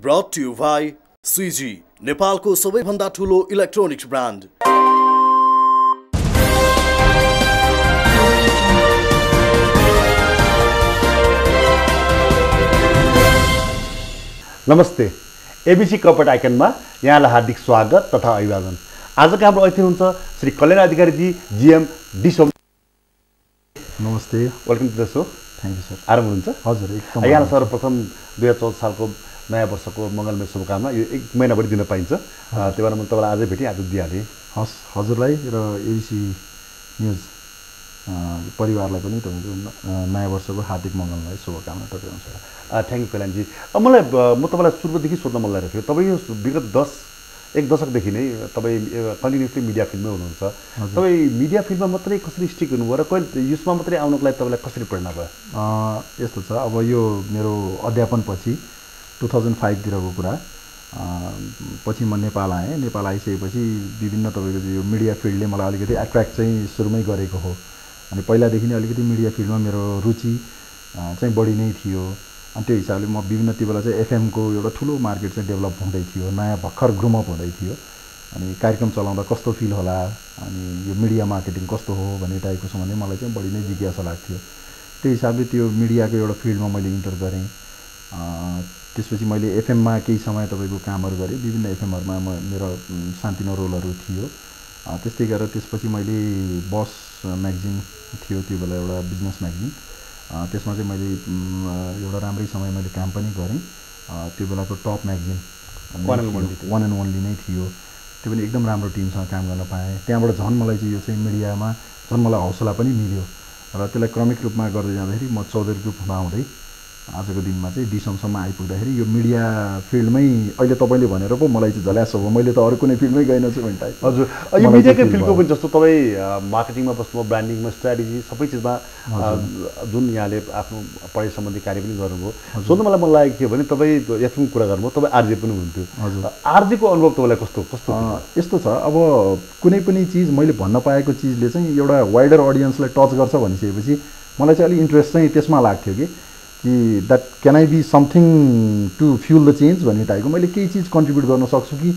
Brought to you by CG, नेपालको सबैभन्दा ठुलो इलेक्ट्रोनिक्स ब्रान्ड। नमस्ते, एबीसी कर्पोरेट आइकनमा यहाँलाई हार्दिक स्वागत तथा अभिवादन। आजको हाम्रो अतिथि हुनुहुन्छ श्री कल्याण अधिकारी जी, जीएम डिसोम। नमस्ते, welcome to the show. Thank you sir. आराम हुनुहुन्छ? हजुर, एकदम। यहाँलाई सर्वप्रथम 2014 सालको नयाँ वर्षको मङ्गलमय शुभकामना। यो एक महिनाभरि दिन पाइन्छ, त्यही भएर म तपाईँलाई आजै भेटेँ, आज दिइहालेँ। हस्, हजुरलाई र एबीसी न्युज परिवारलाई पनि तपाईँको नयाँ वर्षको हार्दिक मङ्गलमय शुभकामना टक्राउँछ। Thank you Kalyanji. मलाई म तपाईँलाई सुरुदेखि सोध्न मन लागेको थियो, तपाईँ यो विगत एक दशकदेखि नै तपाईँ कन्टिन्युसली मिडिया फिल्डमै हुनुहुन्छ। तपाईँ मिडिया फिल्डमा मात्रै कसरी स्टिक हुनुभयो र कहिले यसमा मात्रै आउनको लागि तपाईँलाई कसरी प्रेरणा भयो? यस्तो छ, अब यो मेरो अध्यापनपछि 2005तिरको कुरा। पछि म नेपाल आएँ। नेपाल आइसकेपछि विभिन्न तपाईँको यो मिडिया फिल्डले मलाई अलिकति एट्र्याक्ट चाहिँ सुरुमै गरेको हो। अनि पहिलादेखि नै अलिकति मिडिया फिल्डमा मेरो रुचि चाहिँ बढी नै थियो। अनि त्यो हिसाबले म विभिन्न त्यो बेला चाहिँ एफएमको एउटा ठुलो मार्केट चाहिँ डेभलप हुँदै थियो, नयाँ भर्खर ग्रुमअप हुँदै थियो। अनि कार्यक्रम चलाउँदा कस्तो फिल होला, अनि यो मिडिया मार्केटिङ कस्तो हो भन्ने टाइपको सम्बन्धी मलाई चाहिँ बढी नै जिज्ञासा लाग्थ्यो। त्यो हिसाबले त्यो मिडियाको एउटा फिल्डमा मैले इन्टर गरेँ। त्यसपछि मैले एफएममा केही समय तपाईँको कामहरू गरेँ। विभिन्न एफएमहरूमा मेरो सानोतिनो रोलहरू थियो। त्यस्तै गरेर त्यसपछि मैले बस म्यागजिन थियो त्यो बेला, एउटा बिजनेस म्यागजिन। त्यसमा चाहिँ मैले एउटा राम्रै समय मैले काम पनि गरेँ। त्यो बेलाको top magazine one and only नै थियो। त्यो पनि एकदम राम्रो टिमसँग काम गर्न पाएँ। त्यहाँबाट झन् मलाई चाहिँ यो चाहिँ मिडियामा झन् मलाई हौसला पनि मिल्यो र त्यसलाई क्रमिक रूपमा गर्दै जाँदाखेरि म चौधरी ग्रुप हुँदाहुँदै आजको दिनमा चाहिँ डिसम्मसम्म आइपुग्दाखेरि यो मिडिया फिल्डमै अहिले तपाईँले भनेर पो मलाई चाहिँ झल्यास हो, मैले त अरू कुनै फिल्डमै गएन छु भन्ने टाइप। हजुर, यो मिडियाकै फिल्डको पनि जस्तो तपाईँ मार्केटिङमा बस्नुभयो, ब्रान्डिङमा, स्ट्राटेजी सबै चिजमा जुन यहाँले आफ्नो पढाइ सम्बन्धी कार्य पनि गर्नुभयो। सोध्नु मलाई मन लागेको थियो भने तपाईँ यथुङ कुरा गर्नुभयो, तपाईँ आरजे पनि हुनुहुन्थ्यो। हजुर, आरजेको अनुभव तपाईँलाई कस्तो यस्तो छ, अब कुनै पनि चिज मैले भन्न पाएको चिजले चाहिँ एउटा वाइडर अडियन्सलाई टच गर्छ भनिसकेपछि मलाई चाहिँ अलिक इन्ट्रेस्ट चाहिँ त्यसमा लाग्थ्यो कि that can I be something to fuel the change भन्ने टाइपको मैले केही चिज कन्ट्रिब्युट गर्न सक्छु कि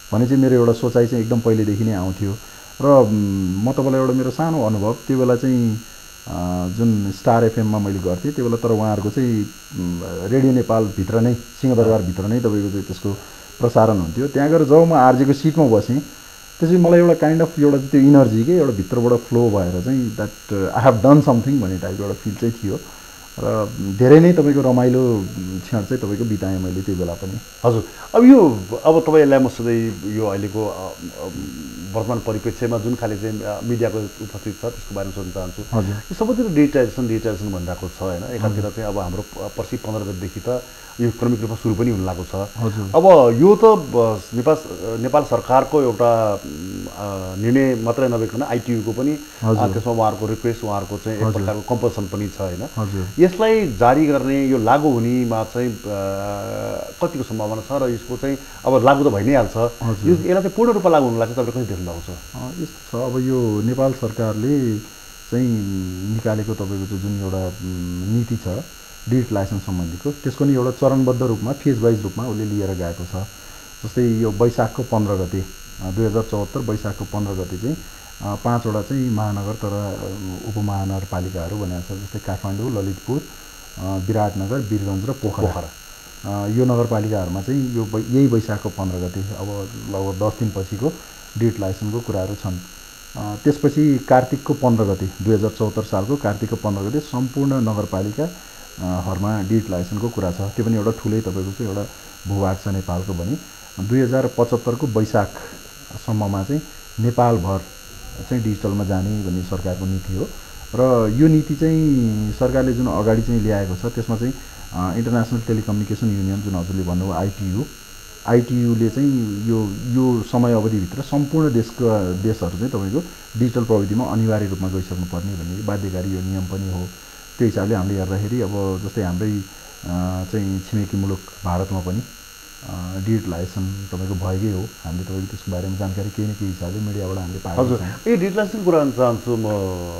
भन्ने चाहिँ मेरो एउटा सोचाइ चाहिँ एकदम पहिलेदेखि नै आउँथ्यो। र म तपाईँलाई एउटा मेरो सानो अनुभव, त्यो बेला चाहिँ जुन स्टार एफएममा मैले गर्थेँ त्यो बेला, तर उहाँहरूको चाहिँ रेडियो नेपालभित्र नै, सिंहदरबारभित्र नै तपाईँको चाहिँ त्यसको प्रसारण हुन्थ्यो। त्यहाँ गएर जब म आरजेको सिटमा बसेँ त्यसपछि मलाई एउटा काइन्ड अफ एउटा त्यो इनर्जी के एउटा भित्रबाट फ्लो भएर चाहिँ that I have done something भन्ने टाइपको एउटा फिल चाहिँ थियो र धेरै नै तपाईँको रमाइलो क्षण चाहिँ तपाईँको बिताएँ मैले त्यो बेला पनि। हजुर, अब तपाईँलाई म सधैँ यो अहिलेको वर्तमान परिप्रेक्ष्यमा जुन खाले चाहिँ मिडियाको उपस्थित छ त्यसको बारेमा सोध्न चाहन्छु। हजुर, यो सबैतिर डिजिटाइजेसन भनिरहेको छ होइन। एकातिर चाहिँ अब हाम्रो पर्सि 15 गतेदेखि त यो क्रमिक रूपमा सुरु पनि हुन लागेको छ। अब यो त नेपाल सरकारको एउटा निर्णय मात्रै नभइकन आइटियूको पनि त्यसमा उहाँहरूको रिक्वेस्ट, उहाँहरूको चाहिँ एक प्रकारको कम्पल्सन पनि छ होइन। यसलाई जारी गर्ने, यो लागू हुनेमा चाहिँ कतिको सम्भावना छ र यसको चाहिँ अब लागू त भइ नै हाल्छ, यसलाई चाहिँ पूर्ण रूपमा लागू हुन लाग्छ, तपाईँले कसरी देख्नु भएको छ? यस्तो छ, अब यो नेपाल सरकारले चाहिँ निकालेको तपाईँको चाहिँ जुन एउटा नीति छ डिजिटल लाइसेन्स सम्बन्धीको, त्यसको नि एउटा चरणबद्ध रूपमा फेज वाइज रूपमा उसले लिएर गएको छ। जस्तै यो वैशाखको 15 गते 2074 वैशाखको 15 गते चाहिँ 5वटा चाहिँ महानगर तर उपमहानगरपालिकाहरू बनाएको छ। जस्तै काठमाडौँ, ललितपुर, विराटनगर, वीरगञ्ज र पोखरा। यो नगरपालिकाहरूमा चाहिँ यो यही वैशाखको 15 गते अब लगभग 10 दिन पछिको डिजिटल लाइसेन्सको कुराहरू छन्। त्यसपछि कार्तिकको 15 गते 2074 सालको कार्तिकको 15 गते सम्पूर्ण नगरपालिका हरूमा डिजिटल लाइसेन्सको कुरा छ। त्यो पनि एउटा ठुलै तपाईँको चाहिँ एउटा भूभाग छ नेपालको पनि। 2075 को वैशाखसम्ममा चाहिँ नेपालभर चाहिँ डिजिटलमा जाने भन्ने सरकारको नीति हो। र यो नीति चाहिँ सरकारले जुन अगाडि चाहिँ ल्याएको छ त्यसमा चाहिँ इन्टरनेसनल टेलिकम्युनिकेसन युनियन जुन हजुरले भन्नुभयो आइटियूले चाहिँ यो समय अवधिभित्र सम्पूर्ण देशहरू चाहिँ तपाईँको डिजिटल प्रविधिमा अनिवार्य रूपमा गइसक्नुपर्ने भन्ने बाध्यकारी यो नियम पनि हो। त्यो हिसाबले हामीले हेर्दाखेरि अब जस्तै हाम्रै चाहिँ छिमेकी मुलुक भारतमा पनि डिजिटलाइजेसन तपाईँको भएकै हो। हामीले तपाईँको त्यसको बारेमा जानकारी केही न केही हिसाबले मिडियाबाट हामीले पाएको हजुर यो डिजिटलाइजेसनको कुरा गर्न चाहन्छु म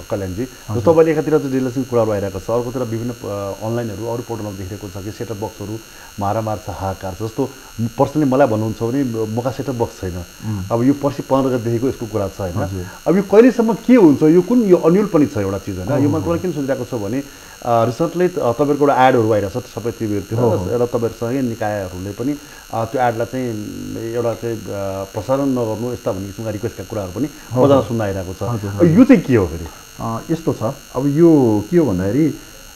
कल्याणजी। जस्तो तपाईँले एकातिर चाहिँ डिजिटलाइजेसनको कुराहरू आइरहेको छ, अर्कोतिर विभिन्न अनलाइनहरू अरू पोर्टलमा देखिरहेको छ कि सेटअप बक्सहरू मारामार छ, हाहाकार छ। जस्तो पर्सनली मलाई भन्नुहुन्छ भने मका सेटअप बक्स छैन। अब यो पर्सि 15 गतेदेखिको यसको कुरा छ होइन। अब यो कहिलेसम्म के हुन्छ, यो कुन यो अन्युल पनि छ एउटा चिज होइन। यो म तपाईँलाई किन सोधिरहेको छु भने रिसेन्टली तपाईँको एउटा एडहरू आइरहेको छ सबै टिभीहरूतिर, एउटा तपाईँहरूसँगै निकायहरूले पनि त्यो एडलाई चाहिँ एउटा चाहिँ प्रसारण नगर्नु यस्ता भन्ने किसिमका रिक्वेस्टका कुराहरू पनि बजारमा सुन्न आइरहेको छ। यो चाहिँ के हो फेरि? यस्तो छ, अब यो के हो भन्दाखेरि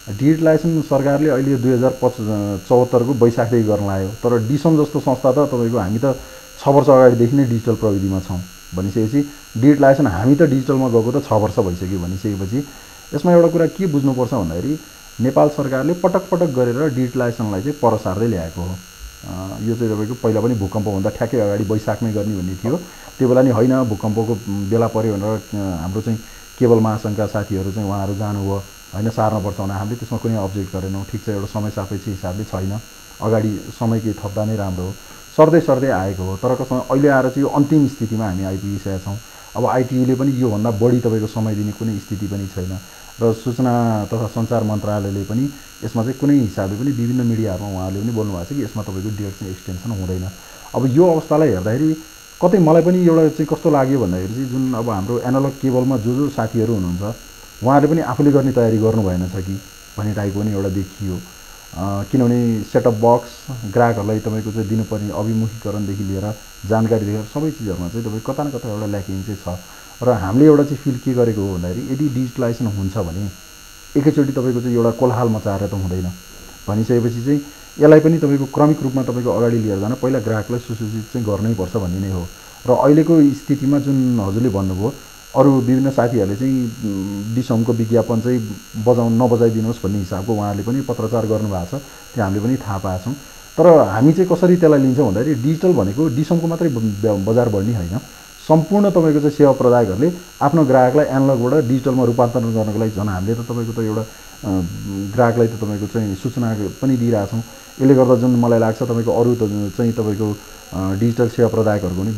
डिजिटलाइजेसन सरकारले अहिले 2074को वैशाखदेखि गर्न लाग्यो। तर डिसम जस्तो संस्था त तपाईँको हामी त 6 वर्ष अगाडिदेखि नै डिजिटल प्रविधिमा छौँ भनिसकेपछि डिजिटलाइजेसन हामी त डिजिटलमा गएको त 6 वर्ष भइसक्यो भनिसकेपछि यसमा एउटा कुरा के बुझ्नुपर्छ भन्दाखेरि नेपाल सरकारले पटक पटक गरेर डिजिटलाइजेसनलाई चाहिँ पर सार्दै ल्याएको हो। यो चाहिँ तपाईँको पहिला पनि भूकम्पभन्दा ठ्याक्कै अगाडि वैशाखमै गर्ने भन्ने थियो। त्यो बेला नि होइन भूकम्पको बेला पऱ्यो भनेर हाम्रो चाहिँ केवल महासङ्घका साथीहरू चाहिँ उहाँहरू जानुभयो होइन, सार्नुपर्छ भने हामीले त्यसमा कुनै अब्जेक्ट गरेनौँ। ठिक छ, एउटा समय सापेक्ष हिसाबले छैन, अगाडि समय केही थप्दा नै राम्रो हो, सर्दै सर्दै आएको हो। तर कसमा अहिले आएर चाहिँ यो अन्तिम स्थितिमा हामी आइपुगिसकेका छौँ। अब आइटियूले पनि योभन्दा बढी तपाईँको समय दिने कुनै स्थिति पनि छैन र सूचना तथा सञ्चार मन्त्रालयले पनि यसमा चाहिँ कुनै हिसाबले पनि विभिन्न मिडियाहरूमा उहाँहरूले पनि बोल्नुभएको छ कि यसमा तपाईँको डेट चाहिँ एक्सटेन्सन हुँदैन। अब यो अवस्थालाई हेर्दाखेरि कतै मलाई पनि एउटा चाहिँ कस्तो लाग्यो भन्दाखेरि चाहिँ जुन अब हाम्रो एनालग केबलमा जो साथीहरू हुनुहुन्छ उहाँहरूले पनि आफूले गर्ने तयारी गर्नु भएन छ कि भन्ने टाइपको पनि एउटा देखियो। किनभने सेटअप बक्स ग्राहकहरूलाई तपाईँको चाहिँ दिनुपर्ने अभिमुखीकरणदेखि लिएर जानकारी लिएर सबै चिजहरूमा चाहिँ तपाईँ कता न कता एउटा ल्याकिङ चाहिँ छ। र हामीले एउटा चाहिँ फिल के गरेको हो भन्दाखेरि यदि डिजिटलाइजेसन हुन्छ भने एकैचोटि तपाईँको चाहिँ एउटा कोलाहल मचाएर त हुँदैन भनिसकेपछि चाहिँ यसलाई पनि तपाईँको क्रमिक रूपमा तपाईँको अगाडि लिएर जान पहिला ग्राहकलाई सुसूचित चाहिँ गर्नैपर्छ भन्ने नै हो। र अहिलेको स्थितिमा जुन हजुरले भन्नुभयो अरू विभिन्न साथीहरूले चाहिँ डिसमको विज्ञापन चाहिँ नबजाइदिनुहोस् भन्ने हिसाबको उहाँहरूले पनि पत्रचार गर्नुभएको छ, त्यो हामीले पनि थाहा पाएछौँ। तर हामी चाहिँ कसरी त्यसलाई लिन्छौँ भन्दाखेरि डिजिटल भनेको डिसमको मात्रै बजार बढ्ने होइन, सम्पूर्ण तपाईँको चाहिँ सेवा प्रदायकहरूले आफ्नो ग्राहकलाई एनालगबाट डिजिटलमा रूपान्तरण गर्नको लागि झन् हामीले त तपाईँको त एउटा ग्राहकलाई त तपाईँको चाहिँ सूचना पनि दिइरहेछौँ। यसले गर्दा जुन मलाई लाग्छ तपाईँको अरू त चाहिँ तपाईँको डिजिटल सेवा प्रदायकहरूको पनि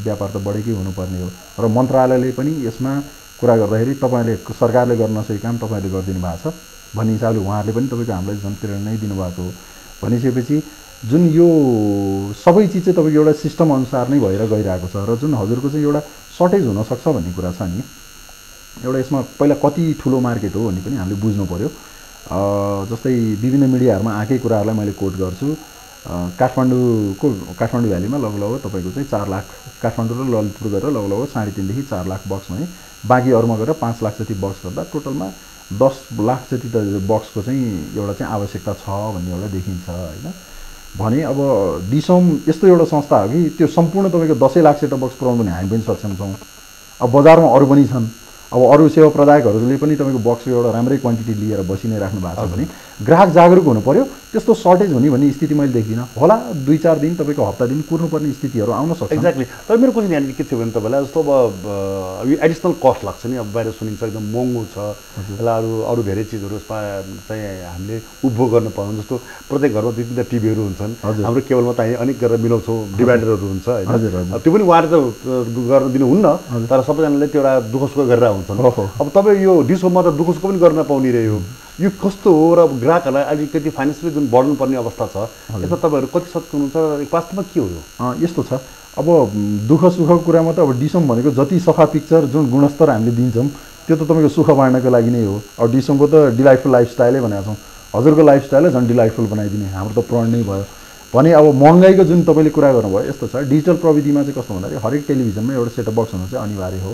व्यापार त बढेकै हुनुपर्ने हो। र मन्त्रालयले पनि यसमा कुरा गर्दाखेरि तपाईँले सरकारले गर्न नसकेको काम तपाईँले गरिदिनु भएको छ भन्ने हिसाबले उहाँहरूले पनि तपाईँको हामीलाई झन् प्रेरणा दिनुभएको हो। भनिसकेपछि जुन यो सबै चिज चाहिँ तपाईँको एउटा सिस्टम अनुसार नै भएर गइरहेको छ र जुन हजुरको चाहिँ एउटा सर्टेज हुनसक्छ भन्ने कुरा छ नि, एउटा यसमा पहिला कति ठुलो मार्केट हो भन्ने पनि हामीले बुझ्नु पऱ्यो। जस्तै विभिन्न मिडियाहरूमा आएकै कुराहरूलाई मैले कोट गर्छु। काठमाडौँ भ्यालीमा लगभग तपाईँको चाहिँ 4 लाख, काठमाडौँ र ललितपुर गरेर लगभग 3.5 देखि 4 लाख बक्स भने बाँकी अरूमा गएर 5 लाख जति बक्स गर्दा टोटलमा 10 लाख जति त बक्सको चाहिँ एउटा चाहिँ आवश्यकता छ भन्ने एउटा देखिन्छ होइन। भने अब डिसम यस्तो एउटा संस्था हो कि त्यो सम्पूर्ण तपाईँको 10 लाख सेटअप बक्स पुऱ्याउनु भने हामी पनि सक्षम छौँ। अब बजारमा अरू पनि छन्, अब अरू सेवा प्रदायकहरूले पनि तपाईँको बक्सको एउटा राम्रै क्वान्टिटी लिएर बसि नै राख्नु भएको छ भने ग्राहक जागरुक हुनु पऱ्यो। त्यस्तो सर्टेज हुने भन्ने स्थिति मैले देख्दिनँ। होला 2-4 दिन तपाईँको हप्ता दिन कुर्नुपर्ने स्थितिहरू आउन सक्छ। एक्ज्याक्टली। तर मेरो क्वेसन यहाँनिर के थियो भने तपाईँलाई जस्तो अब यो एडिसनल कस्ट लाग्छ नि, अब बाहिर सुनिन्छ एकदम महँगो छ, यसलाई अरू धेरै चिजहरू चाहिँ हामीले उपभोग गर्न पाउँ। जस्तो प्रत्येक घरमा 2-3 टिभीहरू हुन्छन्, हाम्रो केबलमा त हामी अनेक गरेर मिलाउँछौँ, डिभाइडरहरू हुन्छ होइन। त्यो पनि उहाँले त गर्न दिनुहुन्न, तर सबैजनाले त्यो एउटा दुःख सुख गरेर हुन्छन्। अब तपाईँ यो डिसोमा त दुःख सुख पनि गर्न नपाउने रह्यो, यो कस्तो हो? र ग्राहकहरूलाई अलिकति फाइनेन्सियली जुन बढ्नुपर्ने अवस्था छ यसमा तपाईँहरू कति सचेत हुनुहुन्छ र वास्तवमा के हो यो? यस्तो छ, अब दुःख सुखको कुरामा त अब डिसम भनेको जति सफा पिक्चर जुन गुणस्तर हामीले दिन्छौँ त्यो त तपाईँको सुख बाँड्नको लागि नै हो। अब डिसमको त डिलाइटफुल लाइफस्टाइलै भनेको छौँ, हजुरको लाइफस्टाइलै झन् डिलाइटफुल बनाइदिने, हाम्रो त प्रण नै भयो भने। अब महँगाईको जुन तपाईँले कुरा गर्नुभयो यस्तो छ, डिजिटल प्रविधिमा चाहिँ कस्तो भन्दाखेरि हरेक टेलिभिजनमा एउटा सेटअप बक्स हुनु चाहिँ अनिवार्य हो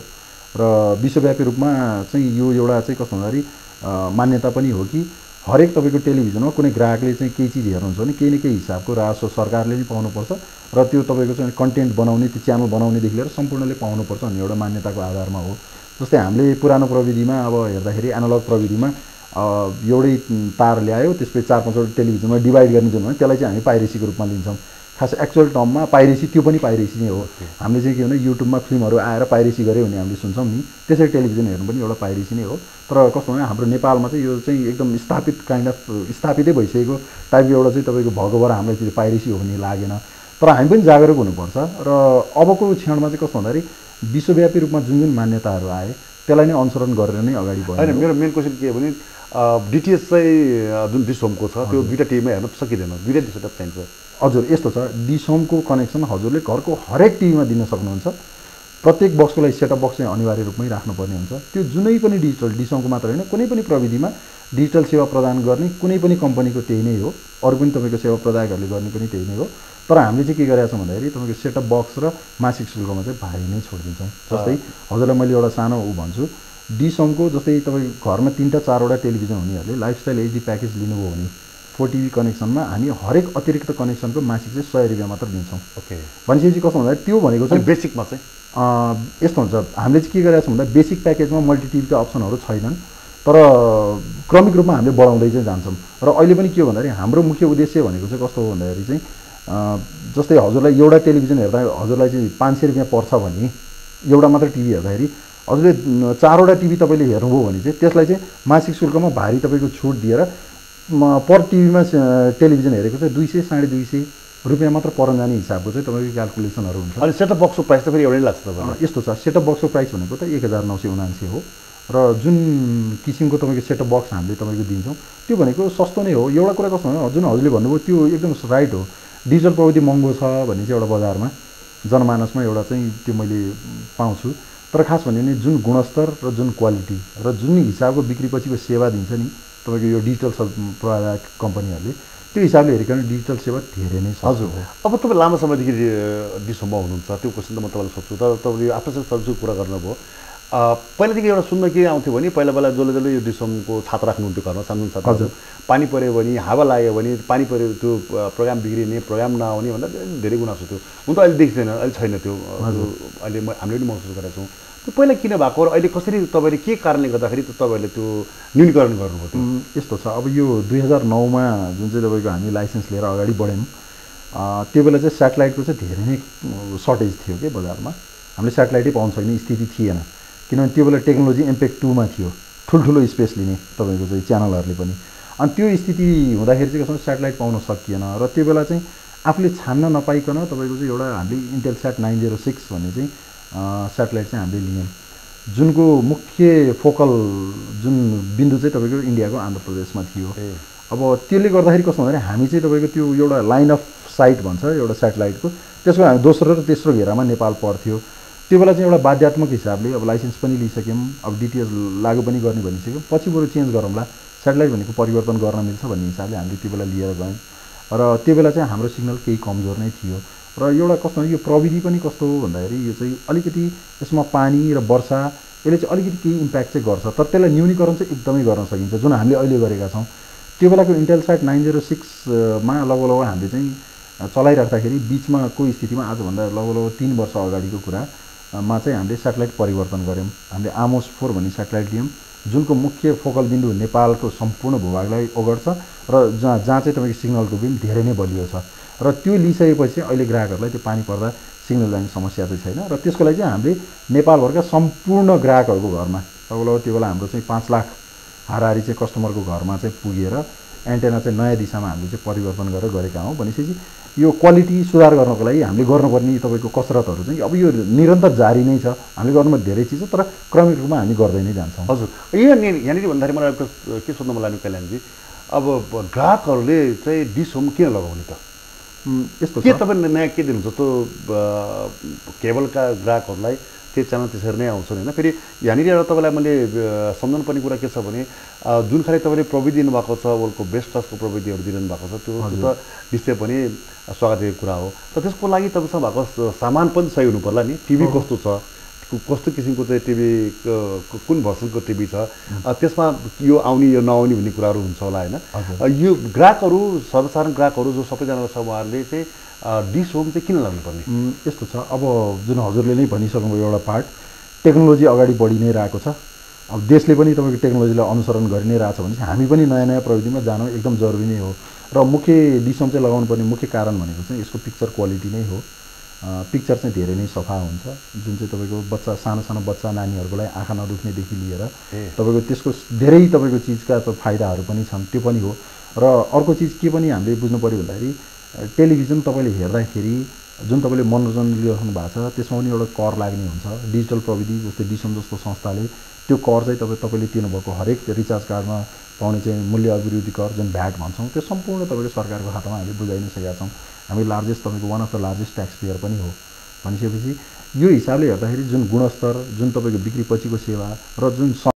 र विश्वव्यापी रूपमा चाहिँ यो एउटा चाहिँ कस्तो भन्दाखेरि मान्यता पनि हो कि हरेक तपाईँको टेलिभिजनमा कुनै ग्राहकले चाहिँ केही चिज हेर्नुहुन्छ भने केही न केही हिसाबको राजस्व सरकारले नै पाउनुपर्छ र त्यो तपाईँको चाहिँ कन्टेन्ट बनाउने, त्यो च्यानल बनाउनेदेखि लिएर सम्पूर्णले पाउनुपर्छ भन्ने एउटा मान्यताको आधारमा हो। जस्तै हामीले पुरानो प्रविधिमा अब हेर्दाखेरि एनालग प्रविधिमा एउटै तार ल्यायो, त्यसपछि 4-5वटा टेलिभिजनमा डिभाइड गर्ने जुन भने त्यसलाई चाहिँ हामी पाइरेसीको रूपमा लिन्छौँ। खास एक्चुअल टर्ममा पाइरेसी त्यो पनि पाइरेसी नै हो। हामीले चाहिँ के भने युट्युबमा फिल्महरू आएर पाइरेसी गऱ्यो भने हामीले सुन्छौँ नि, त्यसरी टेलिभिजन हेर्नु पनि एउटा पाइरेसी नै हो। तर कस्तो भने हाम्रो नेपालमा चाहिँ यो चाहिँ एकदम स्थापित काइन्ड अफ स्थापितै भइसकेको टाइपको एउटा चाहिँ तपाईँको भएको भएर हामीलाई त्यो पाइरेसी हो भन्ने लागेन। तर हामी पनि जागरुक हुनुपर्छ र अबको क्षणमा चाहिँ कस्तो भन्दाखेरि विश्वव्यापी रूपमा जुन जुन मान्यताहरू आए त्यसलाई नै अनुसरण गरेर नै अगाडि बढ्नु। होइन, मेरो मेन क्वेसन के हो भने डिटिएच चाहिँ जुन डिस होमको छ त्यो दुईवटा टिभीमा हेर्न सकिँदैन, दुईवटा सेटअप चाहिन्छ। हजुर यस्तो छ, डिस होमको कनेक्सन हजुरले घरको हरेक टिभीमा दिन सक्नुहुन्छ। प्रत्येक बक्सको लागि सेटअप बक्स चाहिँ अनिवार्य रूपमै राख्नुपर्ने हुन्छ। त्यो जुनै पनि डिजिटल डिस होमको मात्र होइन, कुनै पनि प्रविधिमा डिजिटल सेवा प्रदान गर्ने कुनै पनि कम्पनीको त्यही नै हो, अरू पनि तपाईँको सेवा प्रदायकहरूले गर्ने पनि त्यही नै हो। तर हामीले चाहिँ के गरेका छौँ भन्दाखेरि तपाईँको सेटअप बक्स र मासिक शुल्कमा चाहिँ भारी नै छोडिदिन्छौँ। जस्तै हजुरलाई मैले एउटा सानो भन्छु, डिस होमको जस्तै तपाईँको घरमा 3टा 4वटा टेलिभिजन हुनेहरूले लाइफस्टाइल एचडी प्याकेज लिनुभयो भने 4 टिभी कनेक्सनमा हामी हरेक अतिरिक्त कनेक्सनको मासिक चाहिँ 100 रुपियाँ मात्र दिन्छौँ। ओके, भनेपछि कस्तो भन्दाखेरि त्यो भनेको चाहिँ बेसिकमा चाहिँ यस्तो हुन्छ, हामीले चाहिँ के गरेका छौँ भन्दा बेसिक प्याकेजमा मल्टी टिभीका अप्सनहरू छैनन्, तर क्रमिक रूपमा हामीले बढाउँदै चाहिँ जान्छौँ। र अहिले पनि के हो भन्दाखेरि हाम्रो मुख्य उद्देश्य भनेको चाहिँ कस्तो हो भन्दाखेरि चाहिँ जस्तै हजुरलाई एउटा टेलिभिजन हेर्दा हजुरलाई चाहिँ 500 रुपियाँ पर्छ भने एउटा मात्र टिभी हेर्दाखेरि हजुरले 4वटा टिभी तपाईँले हेर्नुभयो भने चाहिँ त्यसलाई चाहिँ मासिक शुल्कमा भारी तपाईँको छुट दिएर पर टिभीमा टेलिभिजन हेरेको चाहिँ 200-250 रुपियाँ मात्र पर जाने हिसाबको चाहिँ तपाईँको क्यालकुलेसनहरू हुन्छ। अनि सेटअप बक्सको प्राइस त फेरि एउटै लाग्छ तपाईँलाई? यस्तो छ, सेटअप बक्सको प्राइस भनेको त 1979 हो र जुन किसिमको तपाईँको सेटअप बक्स हामीले तपाईँको दिन्छौँ त्यो भनेको सस्तो नै हो। एउटा कुरा कस्तो हो, जुन हजुरले भन्नुभयो त्यो एकदम राइट हो, डिजिटल प्रविधि महँगो छ भन्ने चाहिँ एउटा बजारमा जनमानसमा एउटा चाहिँ त्यो मैले पाउँछु। तर खास भन्यो भने जुन गुणस्तर र जुन क्वालिटी र जुन हिसाबको बिक्रीपछिको सेवा दिन्छ नि तपाईँको यो डिजिटल प्रदायक कम्पनीहरूले, त्यो हिसाबले हेरिकन डिजिटल सेवा धेरै नै छ। हजुर, अब तपाईँ लामो समयदेखि डिस होममा हुनुहुन्छ, त्यो क्वेसन त म तपाईँलाई सोध्छु, तर तपाईँले आफ्नो सब्जी कुरा गर्नुभयो। पहिलादेखि एउटा सुन्न के आउँथ्यो भने पहिला जसले जसले यो डिस होमको छात राख्नुहुन्थ्यो घरमा, सानो छात, पानी पऱ्यो भने, हावा लाग्यो भने, पानी पऱ्यो त्यो प्रोग्राम बिग्रिने, प्रोग्राम नआउने भन्दा धेरै गुनासो थियो। हुन त अहिले देखिँदैन, अहिले छैन त्यो, अहिले हामीले पनि महसुस गरेका छौँ। त्यो पहिला किन भएको र अहिले कसरी तपाईँले के कारणले गर्दाखेरि तपाईँहरूले त्यो न्यूनीकरण गर्नुभयो? त्यो यस्तो छ, अब यो 2009मा जुन चाहिँ तपाईँको हामी लाइसेन्स लिएर अगाडि बढ्यौँ त्यो बेला चाहिँ सेटेलाइटको चाहिँ धेरै नै सर्टेज थियो कि बजारमा, हामीले सेटेलाइटै पाउन सक्ने स्थिति थिएन, किनभने त्यो बेला टेक्नोलोजी इम्प्याक्ट 2मा थियो, ठुल्ठुलो स्पेस लिने तपाईँको चाहिँ च्यानलहरूले पनि। अनि त्यो स्थिति हुँदाखेरि चाहिँ कसो सेटेलाइट पाउन सकिएन र त्यो बेला चाहिँ आफूले छान्न नपाइकन तपाईँको चाहिँ एउटा हामीले इन्टेलस्याट 906 भन्ने चाहिँ सेटेलाइट चाहिँ हामीले लियौँ, जुनको मुख्य फोकल जुन बिन्दु चाहिँ तपाईँको इन्डियाको आन्ध्र प्रदेशमा थियो। अब त्यसले गर्दाखेरि कस्तो भन्दाखेरि हामी चाहिँ तपाईँको त्यो एउटा लाइन अफ साइट भन्छ एउटा सेटेलाइटको, त्यसको हामी दोस्रो र तेस्रो घेरामा नेपाल पर्थ्यो। त्यो बेला चाहिँ एउटा बाध्यात्मक हिसाबले अब लाइसेन्स पनि लिइसक्यौँ, अब डिटिएच लागु पनि गर्ने भनिसक्यौँ, पछि बरु चेन्ज गरौँला, सेटेलाइट भनेको परिवर्तन गर्न मिल्छ भन्ने हिसाबले हामीले त्यो बेला लिएर गयौँ। र त्यो बेला चाहिँ हाम्रो सिग्नल केही कमजोर नै थियो र एउटा कस्तो यो प्रविधि पनि कस्तो हो भन्दाखेरि यो चाहिँ अलिकति यसमा पानी र वर्षा यसले चाहिँ अलिकति केही इम्प्याक्ट चाहिँ गर्छ, तर त्यसलाई न्यूनीकरण चाहिँ एकदमै गर्न सकिन्छ, जुन हामीले अहिले गरेका छौँ। त्यो बेलाको इन्टेलस्याट 906मा लगभग हामीले चाहिँ चलाइराख्दाखेरि बिचमा को स्थितिमा आजभन्दा लगभग 3 वर्ष अगाडिको कुरामा चाहिँ हामीले सेटेलाइट परिवर्तन गऱ्यौँ। हामीले आमोस 4 भन्ने सेटेलाइट लियौँ, जुनको मुख्य फोकल बिन्दु नेपालको सम्पूर्ण भूभागलाई ओगट्छ र जहाँ चाहिँ तपाईँको सिग्नलको पनि धेरै नै बलियो छ। र त्यो लिइसकेपछि अहिले ग्राहकहरूलाई त्यो पानी पर्दा सिग्नल जाने समस्या चाहिँ छैन। र त्यसको लागि चाहिँ हामीले नेपालभरका सम्पूर्ण ग्राहकहरूको घरमा लगभग त्यो बेला हाम्रो चाहिँ 5 लाख हाराहारी चाहिँ कस्टमरको घरमा चाहिँ पुगेर एन्टेना चाहिँ नयाँ दिशामा हामीले चाहिँ परिवर्तन गरेर गरेका हौँ। भनेपछि यो क्वालिटी सुधार गर्नको लागि हामीले गर्नुपर्ने तपाईँको कसरतहरू चाहिँ अब यो निरन्तर जारी नै छ। हामीले गर्नुपर्ने धेरै चिज छ, तर क्रमिक रूपमा हामी गर्दै नै जान्छौँ। हजुर, यहाँनिर भन्दाखेरि मलाई के सोध्न मन लाग्यो कल्याणजी, अब ग्राहकहरूले चाहिँ डिस होम किन लगाउने त? यस्तो के तपाईँ नयाँ के दिनुहुन्छ जस्तो केबलका ग्राहकहरूलाई त्यो च्यानल त्यसरी नै आउँछन् होइन? फेरि यहाँनिर एउटा तपाईँलाई मैले सम्झाउनु पर्ने कुरा के छ भने जुन खाले तपाईँले प्रविधि दिनुभएको छ, वर्ल्डको बेस्ट क्लासको प्रविधिहरू दिइरहनु भएको छ, त्यो त निश्चय पनि स्वागतको कुरा हो। तर त्यसको लागि तपाईँसँग भएको सामान पनि सही हुनु पर्ला नि। टिभी कस्तो छ, कस्तो किसिमको चाहिँ टिभी, कुन भर्सनको टिभी छ, त्यसमा यो आउने यो नआउने भन्ने कुराहरू हुन्छ होला होइन? यो ग्राहकहरू, सर्वसाधारण ग्राहकहरू जो सबैजना छ, उहाँहरूले चाहिँ डिस होम चाहिँ किन लाग्नुपर्ने? यस्तो छ, अब जुन हजुरले नै भनिसक्नुभयो एउटा पार्ट, टेक्नोलोजी अगाडि बढी नै रहेको छ। अब देशले पनि तपाईँको टेक्नोलोजीलाई अनुसरण गरि नै रहेछ भने हामी पनि नयाँ नयाँ प्रविधिमा जानु एकदम जरुरी नै हो। र मुख्य डिस होम चाहिँ लगाउनु पर्ने मुख्य कारण भनेको चाहिँ यसको पिक्चर क्वालिटी नै हो। पिक्चर चाहिँ धेरै नै सफा हुन्छ, जुन चाहिँ तपाईँको बच्चा सानो सानो बच्चा नानीहरूको लागि आँखा नदुख्नेदेखि लिएर तपाईँको त्यसको धेरै तपाईँको चिजका फाइदाहरू पनि छन्, त्यो पनि हो। र अर्को चिज के पनि हामीले बुझ्नु पऱ्यो भन्दाखेरि टेलिभिजन तपाईँले हेर्दाखेरि जुन तपाईँले मनोरञ्जन लिइराख्नु भएको छ त्यसमा पनि एउटा कर लाग्ने हुन्छ डिजिटल प्रविधि जस्तै डिसम जस्तो संस्थाले त्यो कर चाहिँ तपाईँले तिर्नुभएको हरेक रिचार्ज कार्डमा पाउने चाहिँ मूल्य अभिवृद्धि कर जुन भ्याट भन्छौँ त्यो सम्पूर्ण तपाईँले सरकारको खातामा हामीले बुझाइ नै सकेका छौँ हामी लार्जेस्ट तपाईँको one of the largest tax pair पनि हो भनिसकेपछि यो हिसाबले हेर्दाखेरि जुन गुणस्तर जुन तपाईँको बिक्री पछिको सेवा र जुन